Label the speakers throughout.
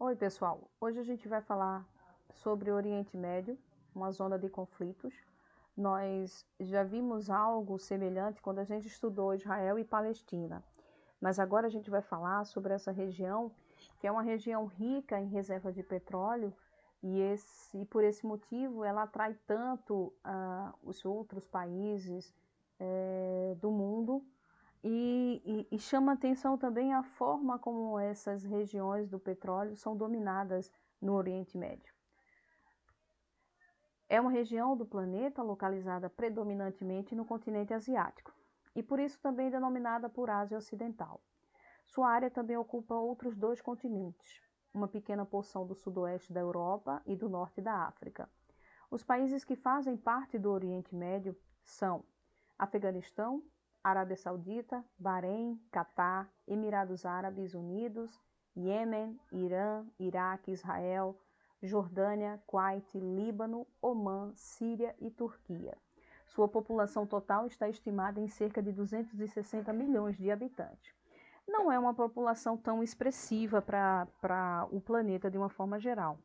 Speaker 1: Oi, pessoal. Hoje a gente vai falar sobre o Oriente Médio, uma zona de conflitos. Nós já vimos algo semelhante quando a gente estudou Israel e Palestina, mas agora a gente vai falar sobre essa região, que é uma região rica em reserva de petróleo, e por esse motivo ela atrai tanto os outros países do mundo e chama atenção também a forma como essas regiões do petróleo são dominadas no Oriente Médio. É uma região do planeta localizada predominantemente no continente asiático e por isso também denominada por Ásia Ocidental. Sua área também ocupa outros dois continentes, uma pequena porção do sudoeste da Europa e do norte da África. Os países que fazem parte do Oriente Médio são Afeganistão, Arábia Saudita, Bahrein, Catar, Emirados Árabes Unidos, Iêmen, Irã, Iraque, Israel, Jordânia, Kuwait, Líbano, Omã, Síria e Turquia. Sua população total está estimada em cerca de 260 milhões de habitantes. Não é uma população tão expressiva para o planeta de uma forma geral,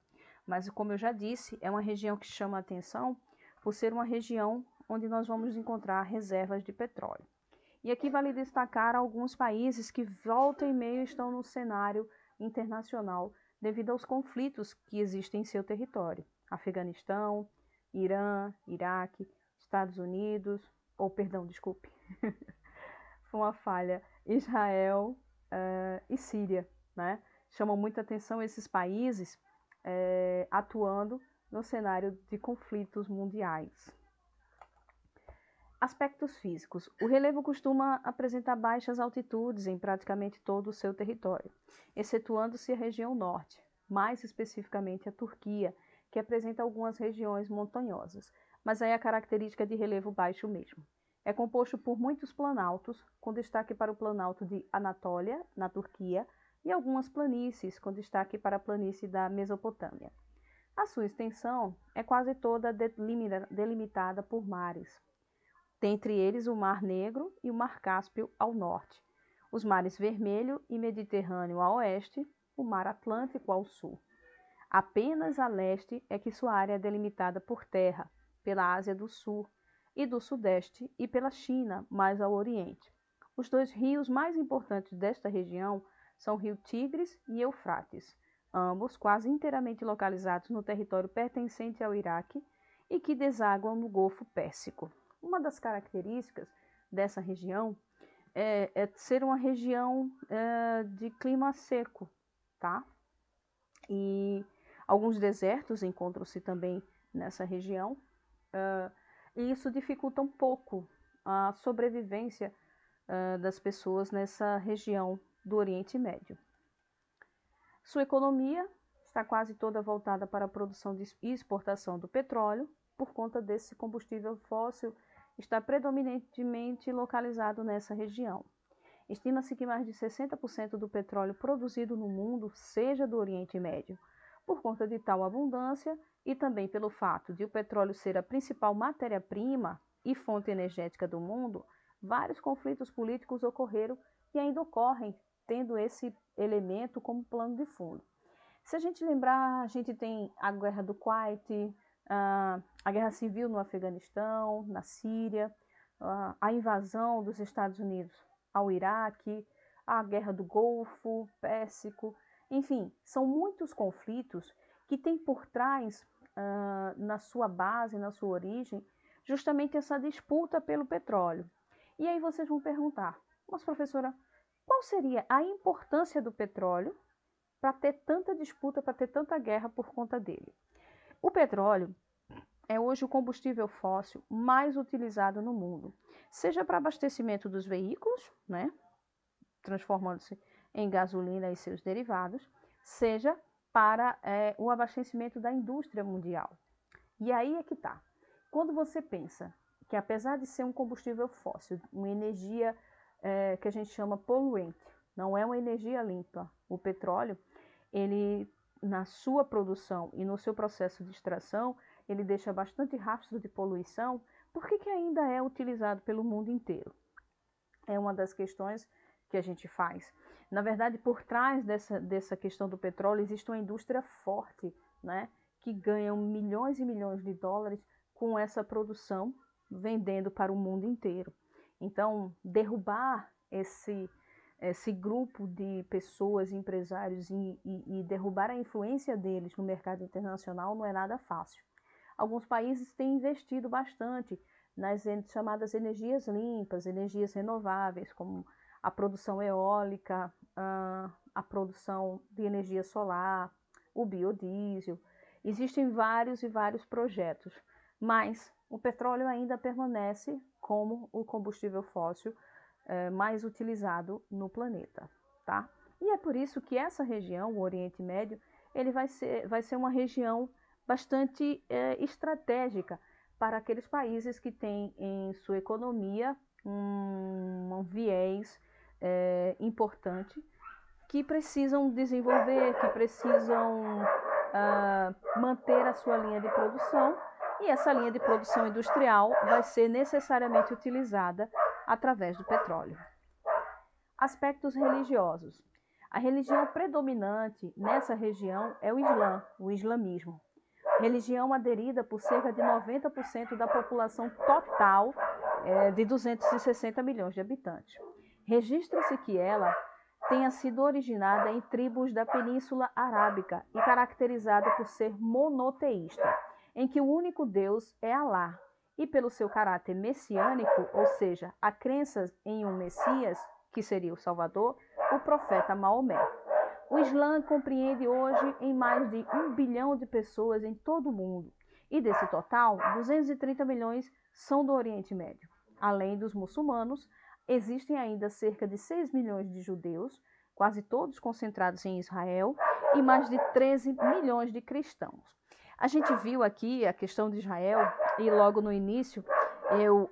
Speaker 1: mas como eu já disse, é uma região que chama a atenção por ser uma região onde nós vamos encontrar reservas de petróleo. E aqui vale destacar alguns países que volta e meia estão no cenário internacional devido aos conflitos que existem em seu território. Afeganistão, Irã, Iraque, Estados Unidos, foi uma falha, Israel e Síria, né? Chamam muita atenção esses países atuando no cenário de conflitos mundiais. Aspectos físicos. O relevo costuma apresentar baixas altitudes em praticamente todo o seu território, excetuando-se a região norte, mais especificamente a Turquia, que apresenta algumas regiões montanhosas, mas aí a característica de relevo baixo mesmo. É composto por muitos planaltos, com destaque para o planalto de Anatólia, na Turquia, e algumas planícies, com destaque para a planície da Mesopotâmia. A sua extensão é quase toda delimitada por mares, dentre eles o Mar Negro e o Mar Cáspio ao norte, os mares Vermelho e Mediterrâneo a oeste, o Mar Atlântico ao sul. Apenas a leste é que sua área é delimitada por terra, pela Ásia do Sul e do Sudeste e pela China, mais ao oriente. Os dois rios mais importantes desta região são o Rio Tigres e Eufrates, ambos quase inteiramente localizados no território pertencente ao Iraque e que desaguam no Golfo Pérsico. Uma das características dessa região é ser uma região de clima seco, tá? E alguns desertos encontram-se também nessa região, e isso dificulta um pouco a sobrevivência das pessoas nessa região do Oriente Médio. Sua economia está quase toda voltada para a produção e exportação do petróleo, por conta desse combustível fóssil está predominantemente localizado nessa região. Estima-se que mais de 60% do petróleo produzido no mundo seja do Oriente Médio. Por conta de tal abundância e também pelo fato de o petróleo ser a principal matéria-prima e fonte energética do mundo, vários conflitos políticos ocorreram e ainda ocorrem, tendo esse elemento como plano de fundo. Se a gente lembrar, a gente tem a Guerra do Kuwait, a Guerra Civil no Afeganistão, na Síria, a invasão dos Estados Unidos ao Iraque, a Guerra do Golfo Pérsico, enfim, são muitos conflitos que têm por trás, na sua base, na sua origem, justamente essa disputa pelo petróleo. E aí vocês vão perguntar, mas professora, qual seria a importância do petróleo para ter tanta disputa, para ter tanta guerra por conta dele? O petróleo é hoje o combustível fóssil mais utilizado no mundo, seja para abastecimento dos veículos, né, transformando-se em gasolina e seus derivados, seja para o abastecimento da indústria mundial. E aí é que está. Quando você pensa que apesar de ser um combustível fóssil, uma energia que a gente chama poluente, não é uma energia limpa, o petróleo, ele na sua produção e no seu processo de extração, ele deixa bastante rastro de poluição. Por que ainda é utilizado pelo mundo inteiro? É uma das questões que a gente faz. Na verdade, por trás dessa questão do petróleo, existe uma indústria forte, né, que ganha milhões e milhões de dólares com essa produção, vendendo para o mundo inteiro. Então, derrubar esse grupo de pessoas, empresários, e derrubar a influência deles no mercado internacional não é nada fácil. Alguns países têm investido bastante nas chamadas energias limpas, energias renováveis, como a produção eólica, a produção de energia solar, o biodiesel. Existem vários e vários projetos, mas o petróleo ainda permanece como o combustível fóssil mais utilizado no planeta, tá? E é por isso que essa região, o Oriente Médio, ele vai ser uma região bastante estratégica para aqueles países que têm em sua economia um viés importante, que precisam desenvolver, que precisam manter a sua linha de produção, e essa linha de produção industrial vai ser necessariamente utilizada através do petróleo. Aspectos religiosos. A religião predominante nessa região é o Islã, o islamismo. Religião aderida por cerca de 90% da população total de 260 milhões de habitantes. Registra-se que ela tenha sido originada em tribos da Península Arábica e caracterizada por ser monoteísta, em que o único Deus é Alá, e pelo seu caráter messiânico, ou seja, a crença em um Messias, que seria o Salvador, o profeta Maomé. O Islã compreende hoje em mais de 1 bilhão de pessoas em todo o mundo, e desse total, 230 milhões são do Oriente Médio. Além dos muçulmanos, existem ainda cerca de 6 milhões de judeus, quase todos concentrados em Israel, e mais de 13 milhões de cristãos. A gente viu aqui a questão de Israel, e logo no início,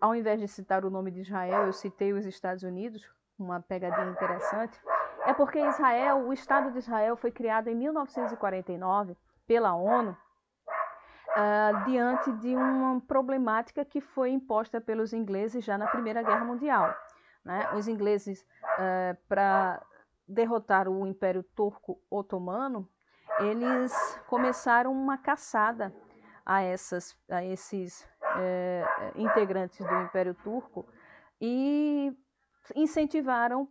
Speaker 1: ao invés de citar o nome de Israel, eu citei os Estados Unidos, uma pegadinha interessante. É porque Israel, o Estado de Israel foi criado em 1949 pela ONU, diante de uma problemática que foi imposta pelos ingleses já na Primeira Guerra Mundial, né? Os ingleses, para derrotar o Império Turco Otomano, eles começaram uma caçada a esses integrantes do Império Turco e incentivaram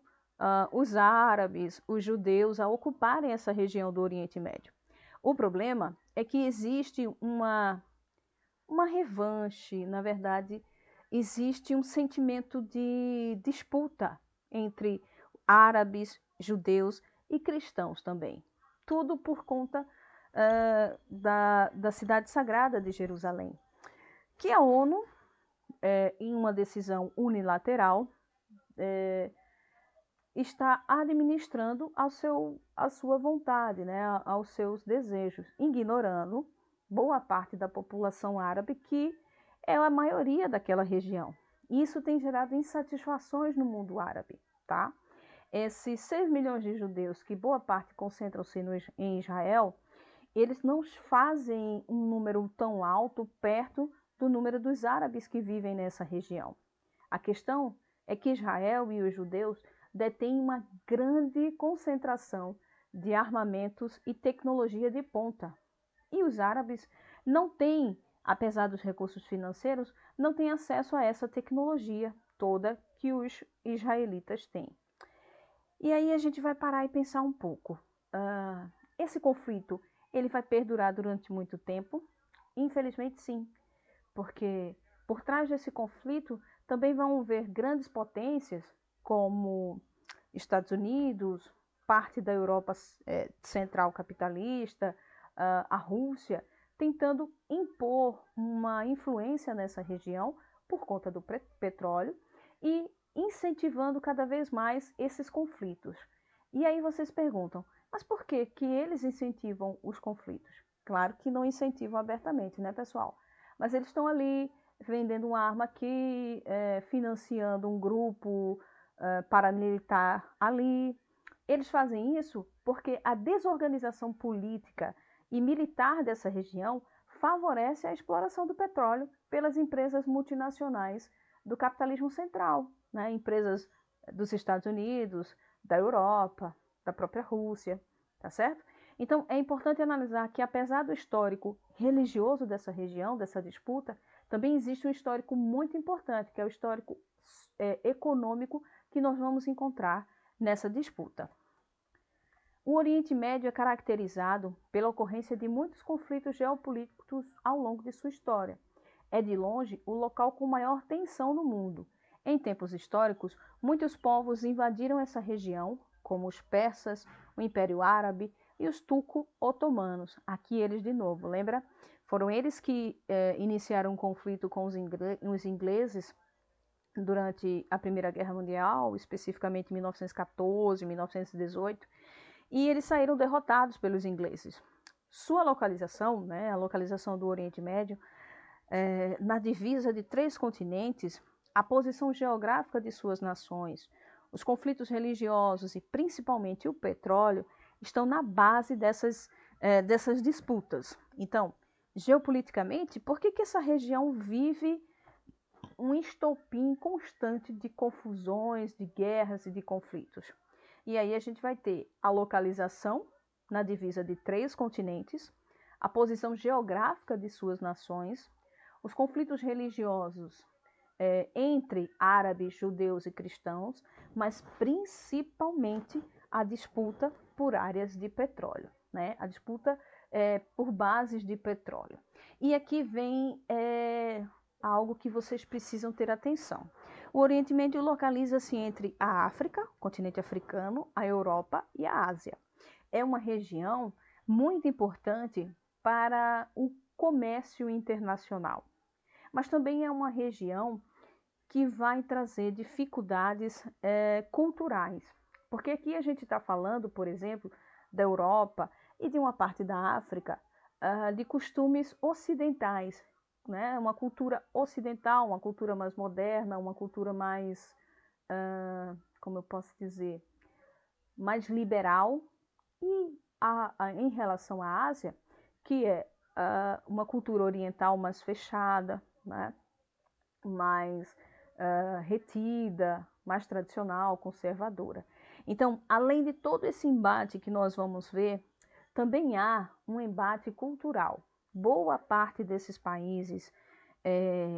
Speaker 1: os árabes, os judeus a ocuparem essa região do Oriente Médio. O problema é que existe uma revanche, na verdade, existe um sentimento de disputa entre árabes, judeus e cristãos também. Tudo por conta da cidade sagrada de Jerusalém, que a ONU, em uma decisão unilateral, está administrando à sua vontade, né, aos seus desejos, ignorando boa parte da população árabe, que é a maioria daquela região. Isso tem gerado insatisfações no mundo árabe, tá? Esses 6 milhões de judeus, que boa parte concentram-se em Israel, eles não fazem um número tão alto perto do número dos árabes que vivem nessa região. A questão é que Israel e os judeus detêm uma grande concentração de armamentos e tecnologia de ponta. E os árabes não têm, apesar dos recursos financeiros, não têm acesso a essa tecnologia toda que os israelitas têm. E aí a gente vai parar e pensar um pouco. Esse conflito, ele vai perdurar durante muito tempo? Infelizmente sim, porque por trás desse conflito também vão haver grandes potências como Estados Unidos, parte da Europa central capitalista, a Rússia, tentando impor uma influência nessa região por conta do petróleo e incentivando cada vez mais esses conflitos. E aí vocês perguntam, mas por que que eles incentivam os conflitos? Claro que não incentivam abertamente, né, pessoal? Mas eles estão ali vendendo uma arma aqui, financiando um grupo paramilitar ali. Eles fazem isso porque a desorganização política e militar dessa região favorece a exploração do petróleo pelas empresas multinacionais do capitalismo central, né? Empresas dos Estados Unidos, da Europa, da própria Rússia, tá certo? Então, é importante analisar que, apesar do histórico religioso dessa região, dessa disputa, também existe um histórico muito importante, que é o histórico econômico que nós vamos encontrar nessa disputa. O Oriente Médio é caracterizado pela ocorrência de muitos conflitos geopolíticos ao longo de sua história. É de longe o local com maior tensão no mundo. Em tempos históricos, muitos povos invadiram essa região, como os persas, o Império Árabe e os turco-otomanos. Aqui eles de novo, lembra? Foram eles que iniciaram um conflito com os ingleses durante a Primeira Guerra Mundial, especificamente em 1914, 1918, e eles saíram derrotados pelos ingleses. Sua localização, né, a localização do Oriente Médio, na divisa de 3 continentes, a posição geográfica de suas nações, os conflitos religiosos e principalmente o petróleo estão na base dessas disputas. Então, geopoliticamente, por que essa região vive um estopim constante de confusões, de guerras e de conflitos? E aí a gente vai ter a localização na divisa de 3 continentes, a posição geográfica de suas nações, os conflitos religiosos entre árabes, judeus e cristãos, mas principalmente a disputa por áreas de petróleo, né? A disputa por bases de petróleo. E aqui vem algo que vocês precisam ter atenção. O Oriente Médio localiza-se entre a África, o continente africano, a Europa e a Ásia. É uma região muito importante para o comércio internacional, mas também é uma região que vai trazer dificuldades culturais, porque aqui a gente está falando, por exemplo, da Europa e de uma parte da África, de costumes ocidentais, né? Uma cultura ocidental, uma cultura mais moderna, uma cultura mais, como eu posso dizer, mais liberal, e em relação à Ásia, que é uma cultura oriental mais fechada, né? Mais retida, mais tradicional, conservadora. Então, além de todo esse embate que nós vamos ver, também há um embate cultural. Boa parte desses países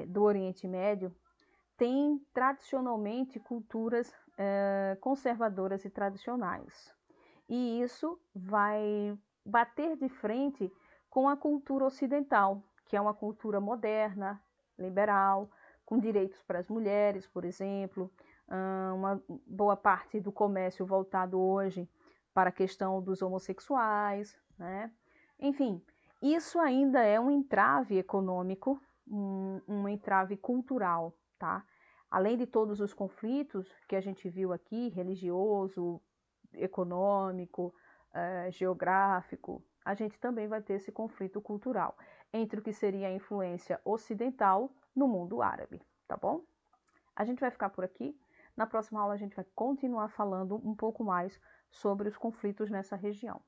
Speaker 1: do Oriente Médio tem tradicionalmente culturas conservadoras e tradicionais. E isso vai bater de frente com a cultura ocidental, que é uma cultura moderna, liberal, com direitos para as mulheres, por exemplo, uma boa parte do comércio voltado hoje para a questão dos homossexuais, né? Enfim, isso ainda é um entrave econômico, um entrave cultural, tá? Além de todos os conflitos que a gente viu aqui, religioso, econômico, geográfico, a gente também vai ter esse conflito cultural entre o que seria a influência ocidental no mundo árabe, tá bom? A gente vai ficar por aqui. Na próxima aula a gente vai continuar falando um pouco mais sobre os conflitos nessa região.